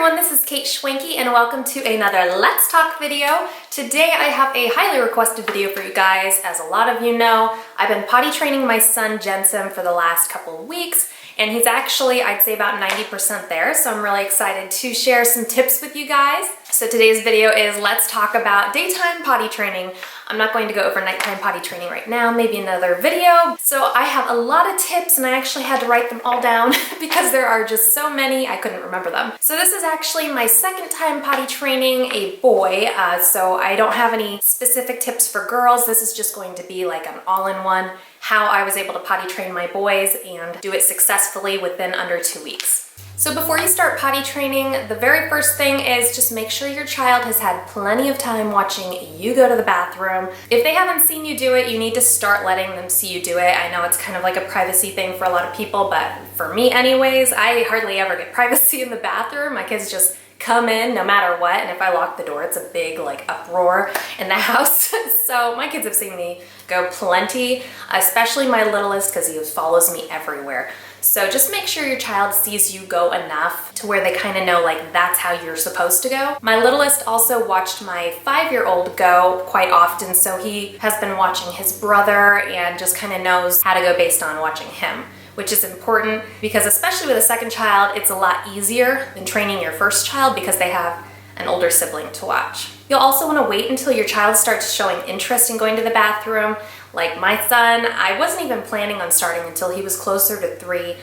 everyone, this is kateschwanke and welcome to another Let's Talk video. Today I have a highly requested video for you guys. As a lot of you know, I've been potty training my son Jensen for the last couple of weeks, and he's actually, I'd say, about 90% there, so I'm really excited to share some tips with you guys. So today's video is let's talk about daytime potty training. I'm not going to go over nighttime potty training right now, maybe another video. So I have a lot of tips and I actually had to write them all down because there are just so many, I couldn't remember them. So this is actually my second time potty training a boy, so I don't have any specific tips for girls. This is just going to be like an all-in-one, how I was able to potty train my boys and do it successfully within under 2 weeks. So before you start potty training, the very first thing is just make sure your child has had plenty of time watching you go to the bathroom. If they haven't seen you do it, you need to start letting them see you do it. I know it's kind of like a privacy thing for a lot of people, but for me anyways, I hardly ever get privacy in the bathroom. My kids just come in no matter what, and if I lock the door, it's a big like uproar in the house. So my kids have seen me go plenty, especially my littlest because he follows me everywhere. So just make sure your child sees you go enough to where they kind of know like that's how you're supposed to go. My littlest also watched my 5-year-old go quite often, so he has been watching his brother and just kind of knows how to go based on watching him, which is important because especially with a second child, it's a lot easier than training your first child because they have an older sibling to watch. You'll also want to wait until your child starts showing interest in going to the bathroom. Like my son, I wasn't even planning on starting until he was closer to 3,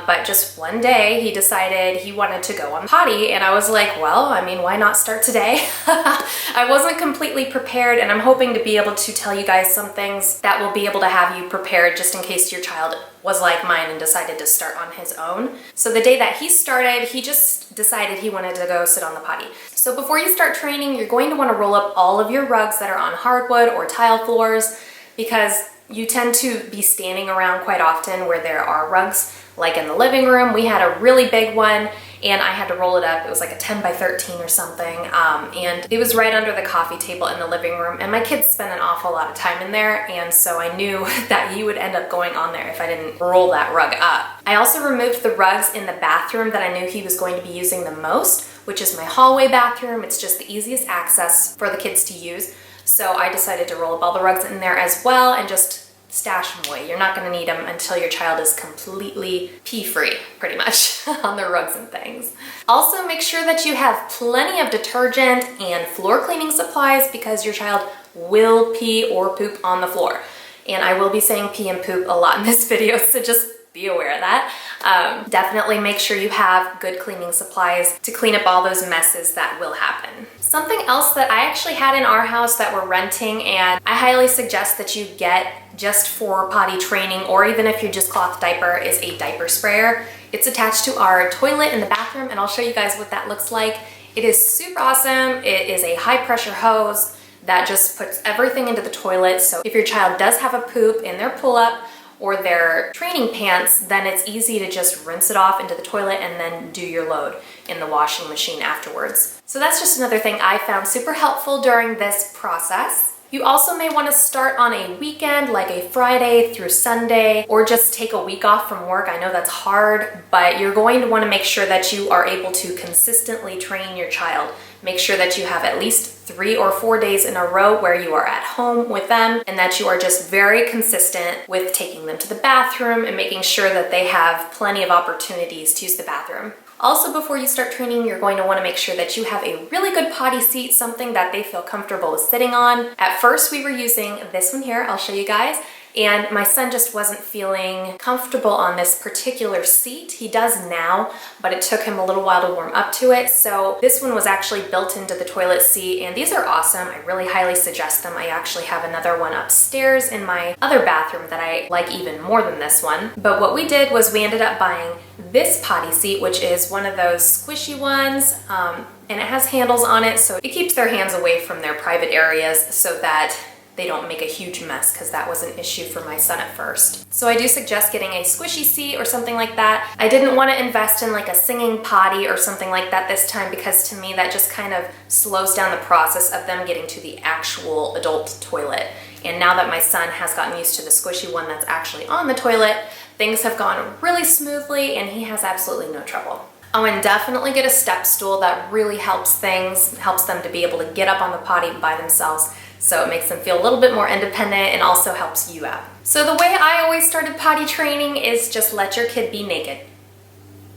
but just one day he decided he wanted to go on potty, and I was like, well, I mean, why not start today? I wasn't completely prepared, and I'm hoping to be able to tell you guys some things that will be able to have you prepared just in case your child was like mine and decided to start on his own. So the day that he started, he just decided he wanted to go sit on the potty. So before you start training, you're going to want to roll up all of your rugs that are on hardwood or tile floors, because you tend to be standing around quite often where there are rugs. Like in the living room, we had a really big one and I had to roll it up. It was like a 10 by 13 or something, and it was right under the coffee table in the living room, and my kids spend an awful lot of time in there, and so I knew that he would end up going on there if I didn't roll that rug up. I also removed the rugs in the bathroom that I knew he was going to be using the most, which is my hallway bathroom. It's just the easiest access for the kids to use. So I decided to roll up all the rugs in there as well and just stash them away. You're not going to need them until your child is completely pee-free, pretty much, on the rugs and things. Also, make sure that you have plenty of detergent and floor cleaning supplies because your child will pee or poop on the floor. And I will be saying pee and poop a lot in this video, so just be aware of that. Definitely make sure you have good cleaning supplies to clean up all those messes that will happen. Something else that I actually had in our house that we're renting, and I highly suggest that you get just for potty training, or even if you're just cloth diaper, is a diaper sprayer. It's attached to our toilet in the bathroom, and I'll show you guys what that looks like. It is super awesome. It is a high pressure hose that just puts everything into the toilet. So if your child does have a poop in their pull-up or their training pants, then it's easy to just rinse it off into the toilet and then do your load in the washing machine afterwards. So that's just another thing I found super helpful during this process. You also may want to start on a weekend, like a Friday through Sunday, or just take a week off from work. I know that's hard, but you're going to want to make sure that you are able to consistently train your child. Make sure that you have at least 3 or 4 days in a row where you are at home with them, and that you are just very consistent with taking them to the bathroom and making sure that they have plenty of opportunities to use the bathroom. Also, before you start training, you're going to want to make sure that you have a really good potty seat, something that they feel comfortable sitting on. At first, we were using this one here. I'll show you guys. And my son just wasn't feeling comfortable on this particular seat. He does now, but it took him a little while to warm up to it. So this one was actually built into the toilet seat, and these are awesome. I really highly suggest them. I actually have another one upstairs in my other bathroom that I like even more than this one. But what we did was we ended up buying this potty seat, which is one of those squishy ones, and it has handles on it, so it keeps their hands away from their private areas so that they don't make a huge mess, because that was an issue for my son at first. So I do suggest getting a squishy seat or something like that. I didn't want to invest in like a singing potty or something like that this time, because to me that just kind of slows down the process of them getting to the actual adult toilet. And now that my son has gotten used to the squishy one that's actually on the toilet, things have gone really smoothly and he has absolutely no trouble. Oh, and definitely get a step stool. That really helps them to be able to get up on the potty by themselves. So it makes them feel a little bit more independent and also helps you out. So the way I always started potty training is just let your kid be naked.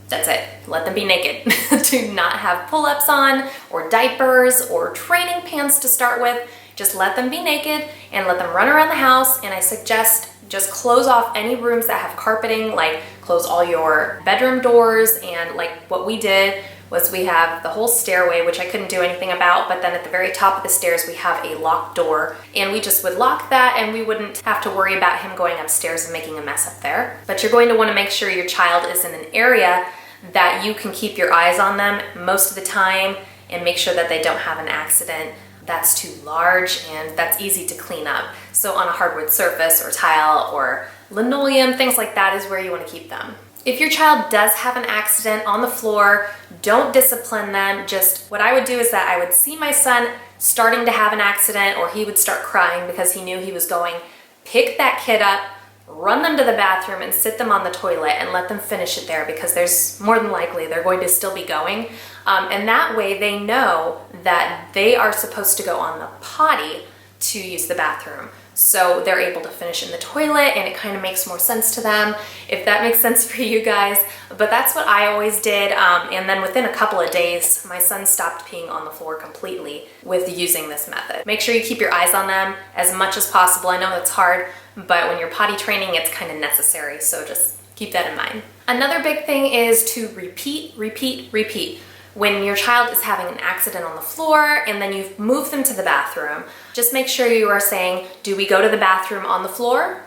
That's it. Let them be naked. Do not have pull-ups on or diapers or training pants to start with. Just let them be naked and let them run around the house. And I suggest just close off any rooms that have carpeting, like close all your bedroom doors. And like what we did was we have the whole stairway, which I couldn't do anything about, but then at the very top of the stairs we have a locked door, and we just would lock that and we wouldn't have to worry about him going upstairs and making a mess up there. But you're going to want to make sure your child is in an area that you can keep your eyes on them most of the time and make sure that they don't have an accident that's too large and that's easy to clean up. So on a hardwood surface or tile or linoleum, things like that is where you want to keep them. If your child does have an accident on the floor, don't discipline them. Just what I would do is that I would see my son starting to have an accident or he would start crying because he knew he was going, pick that kid up, run them to the bathroom and sit them on the toilet and let them finish it there, because there's more than likely they're going to still be going. And that way they know that they are supposed to go on the potty to use the bathroom. So they're able to finish in the toilet and it kind of makes more sense to them, if that makes sense for you guys. But that's what I always did. And then within a couple of days, my son stopped peeing on the floor completely with using this method. Make sure you keep your eyes on them as much as possible. I know it's hard, but when you're potty training, it's kind of necessary. So just keep that in mind. Another big thing is to repeat, repeat, repeat. When your child is having an accident on the floor and then you've moved them to the bathroom, just make sure you are saying, do we go to the bathroom on the floor?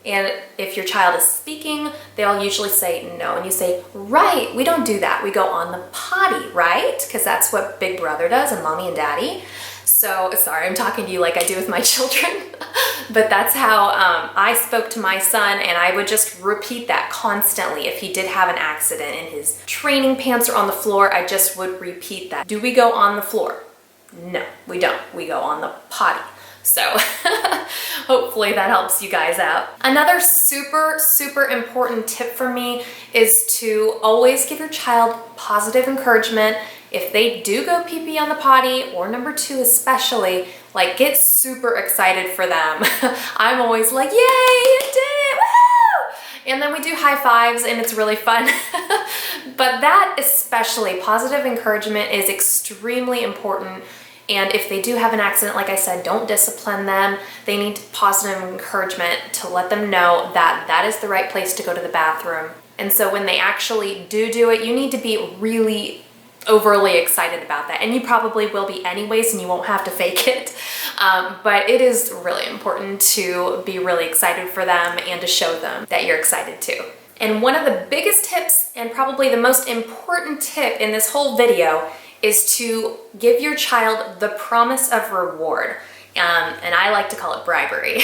And if your child is speaking, they'll usually say no. And you say, right, we don't do that. We go on the potty, right? Because that's what Big Brother does and Mommy and Daddy. So, sorry, I'm talking to you like I do with my children. But that's how I spoke to my son, and I would just repeat that constantly. If he did have an accident and his training pants are on the floor, I just would repeat that. Do we go on the floor? No, we don't. We go on the potty. So hopefully that helps you guys out. Another super, super important tip for me is to always give your child positive encouragement. If they do go pee-pee on the potty, or number two especially, like get super excited for them. I'm always like, yay, you did it, woo! And then we do high fives and it's really fun. But that especially, positive encouragement is extremely important. And if they do have an accident, like I said, don't discipline them. They need positive encouragement to let them know that that is the right place to go to the bathroom. And so when they actually do it, you need to be really overly excited about that. And you probably will be anyways, and you won't have to fake it. But it is really important to be really excited for them and to show them that you're excited too. And one of the biggest tips, and probably the most important tip in this whole video, is to give your child the promise of reward. And I like to call it bribery.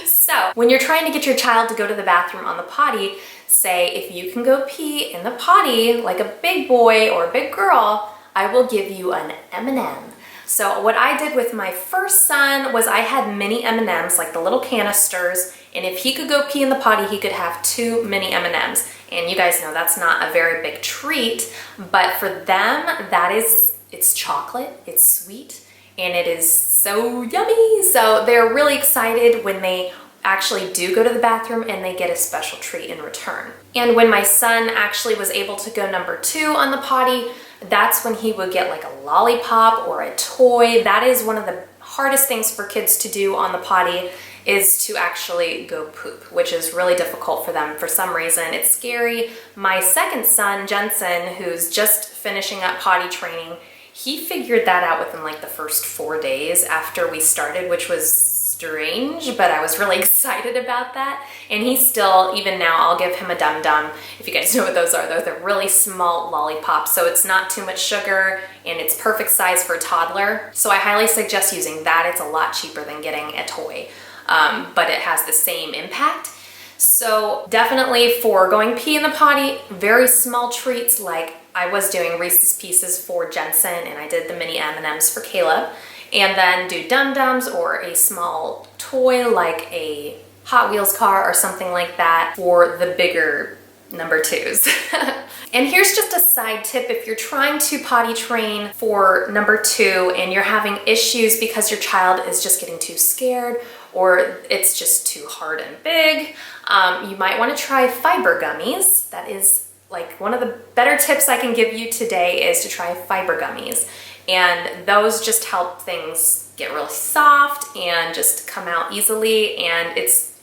So when you're trying to get your child to go to the bathroom on the potty, say, if you can go pee in the potty like a big boy or a big girl, I will give you an M&M. So what I did with my first son was I had mini M&Ms, like the little canisters, and if he could go pee in the potty, he could have 2 mini M&Ms. And you guys know that's not a very big treat, but for them, it's chocolate, it's sweet, and it is so yummy. So they're really excited when they actually do go to the bathroom and they get a special treat in return. And when my son actually was able to go number 2 on the potty, that's when he would get like a lollipop or a toy. That is one of the hardest things for kids to do on the potty, is to actually go poop, which is really difficult for them for some reason. It's scary. My second son, Jensen, who's just finishing up potty training, he figured that out within like the first 4 days after we started, which was strange, but I was really excited about that. And he's still, even now, I'll give him a Dum Dum. If you guys know what those are, they're really small lollipops, so it's not too much sugar and it's perfect size for a toddler. So I highly suggest using that. It's a lot cheaper than getting a toy, but it has the same impact. So definitely for going pee in the potty, very small treats, like I was doing Reese's Pieces for Jensen, and I did the mini M&Ms for Caleb. And then do Dum Dums or a small toy like a Hot Wheels car or something like that for the bigger number twos. And here's just a side tip. If you're trying to potty train for number two and you're having issues because your child is just getting too scared or it's just too hard and big, you might want to try fiber gummies. That is like one of the better tips I can give you today is to try fiber gummies. And those just help things get really soft and just come out easily, and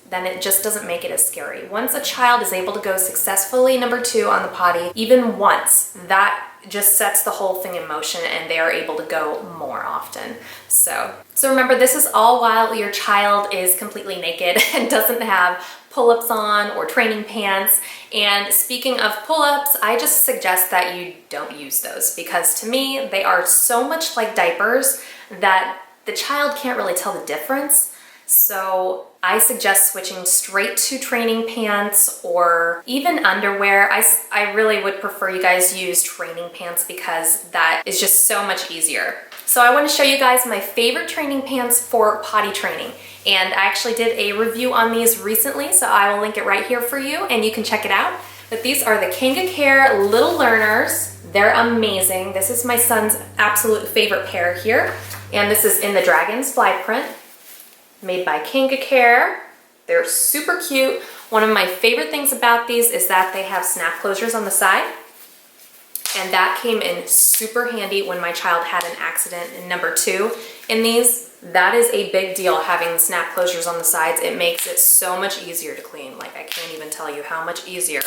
then it just doesn't make it as scary. Once a child is able to go successfully number two on the potty, even once, that just sets the whole thing in motion and they are able to go more often. So remember, this is all while your child is completely naked and doesn't have pull-ups on or training pants. And speaking of pull-ups, I just suggest that you don't use those because to me, they are so much like diapers that the child can't really tell the difference. So I suggest switching straight to training pants or even underwear. I really would prefer you guys use training pants because that is just so much easier. So I want to show you guys my favorite training pants for potty training. And I actually did a review on these recently, so I will link it right here for you and you can check it out. But these are the Kanga Little Learnerz. They're amazing. This is my son's absolute favorite pair here. And this is in the Dragon's Fly print, made by Kanga. They're super cute. One of my favorite things about these is that they have snap closures on the side. And that came in super handy when my child had an accident in number two in these. That is a big deal, having the snap closures on the sides. It makes it so much easier to clean. Like, I can't even tell you how much easier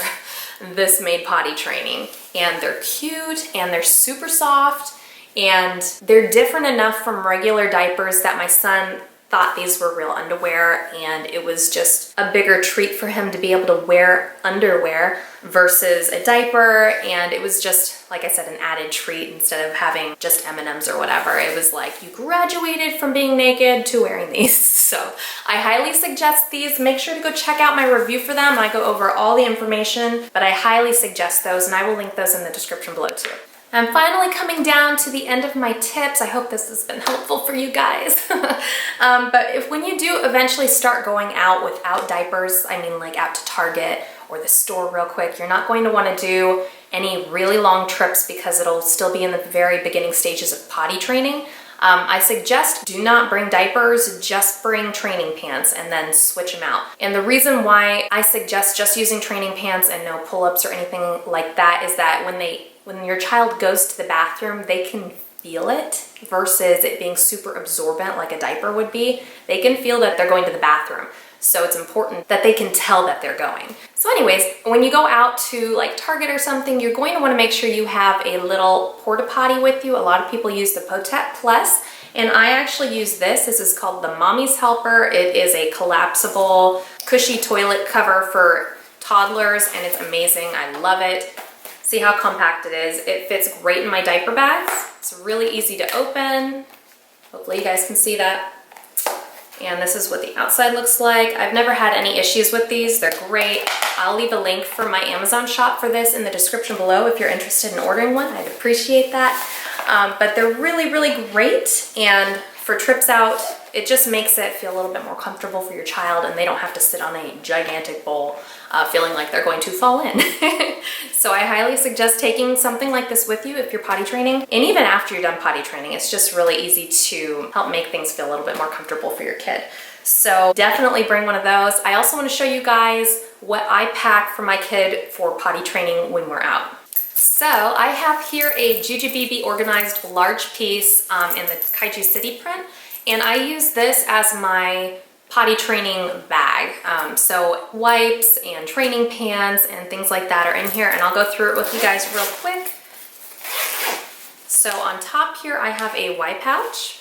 this made potty training. And they're cute and they're super soft and they're different enough from regular diapers that my son thought these were real underwear, and it was just a bigger treat for him to be able to wear underwear versus a diaper, and it was just, like I said, an added treat instead of having just M&Ms or whatever. It was like you graduated from being naked to wearing these. So I highly suggest these. Make sure to go check out my review for them. I go over all the information, but I highly suggest those, and I will link those in the description below too. I'm finally coming down to the end of my tips. I hope this has been helpful for you guys. But when you do eventually start going out without diapers, I mean like out to Target or the store real quick, you're not going to want to do any really long trips because it'll still be in the very beginning stages of potty training. I suggest do not bring diapers, just bring training pants and then switch them out. And the reason why I suggest just using training pants and no pull-ups or anything like that is that when your child goes to the bathroom, they can feel it versus it being super absorbent like a diaper would be. They can feel that they're going to the bathroom. So it's important that they can tell that they're going. So anyways, when you go out to like Target or something, you're going to want to make sure you have a little porta potty with you. A lot of people use the Potet Plus, and I actually use this. This is called the Mommy's Helper. It is a collapsible, cushy toilet cover for toddlers, and it's amazing. I love it. See how compact it is. It fits great in my diaper bags. It's really easy to open. Hopefully you guys can see that. And this is what the outside looks like. I've never had any issues with these. They're great. I'll leave a link for my Amazon shop for this in the description below if you're interested in ordering one. I'd appreciate that. But they're really, really great. And for trips out, it just makes it feel a little bit more comfortable for your child, and they don't have to sit on a gigantic bowl feeling like they're going to fall in. So I highly suggest taking something like this with you if you're potty training, and even after you're done potty training. It's just really easy to help make things feel a little bit more comfortable for your kid. So definitely bring one of those. I also want to show you guys what I pack for my kid for potty training when we're out. So I have here a Jujubee organized large piece in the Kaiju City print, and I use this as my potty training bag. So wipes and training pants and things like that are in here, and I'll go through it with you guys real quick. So on top here I have a wipe pouch.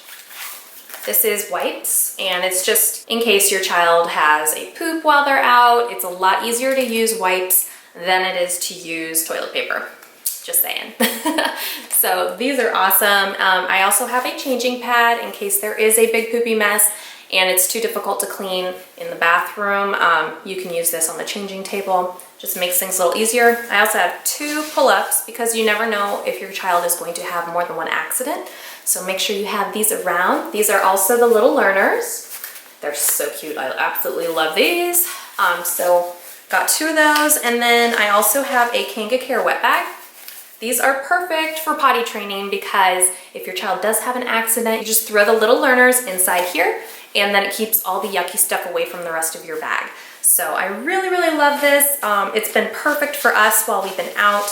This is wipes, and it's just in case your child has a poop while they're out. It's a lot easier to use wipes than it is to use toilet paper. Just saying. So these are awesome. I also have a changing pad in case there is a big poopy mess and it's too difficult to clean in the bathroom. You can use this on the changing table. Just makes things a little easier. I also have 2 pull-ups because you never know if your child is going to have more than one accident. So make sure you have these around. These are also the Little Learnerz. They're so cute. I absolutely love these. So Got 2 of those, and then I also have a Kanga Care wet bag. These are perfect for potty training because if your child does have an accident, you just throw the little Learnerz inside here, and then it keeps all the yucky stuff away from the rest of your bag. So I really, really love this. It's been perfect for us while we've been out.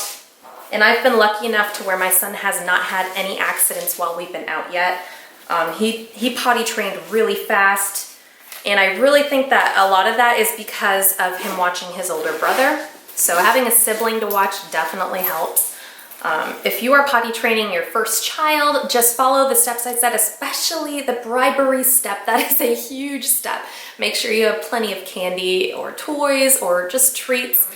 And I've been lucky enough to where my son has not had any accidents while we've been out yet. He potty trained really fast. And I really think that a lot of that is because of him watching his older brother. So having a sibling to watch definitely helps. If you are potty training your first child, just follow the steps I said, especially the bribery step. That is a huge step. Make sure you have plenty of candy or toys or just treats.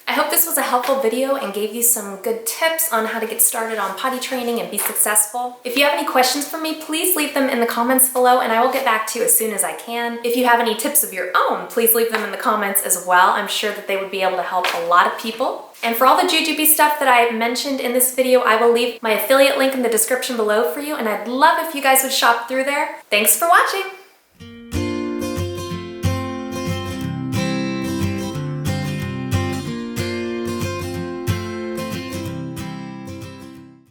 I hope this was a helpful video and gave you some good tips on how to get started on potty training and be successful. If you have any questions for me, please leave them in the comments below and I will get back to you as soon as I can. If you have any tips of your own, please leave them in the comments as well. I'm sure that they would be able to help a lot of people. And for all the jujube stuff that I mentioned in this video, I will leave my affiliate link in the description below for you, and I'd love if you guys would shop through there. Thanks for watching!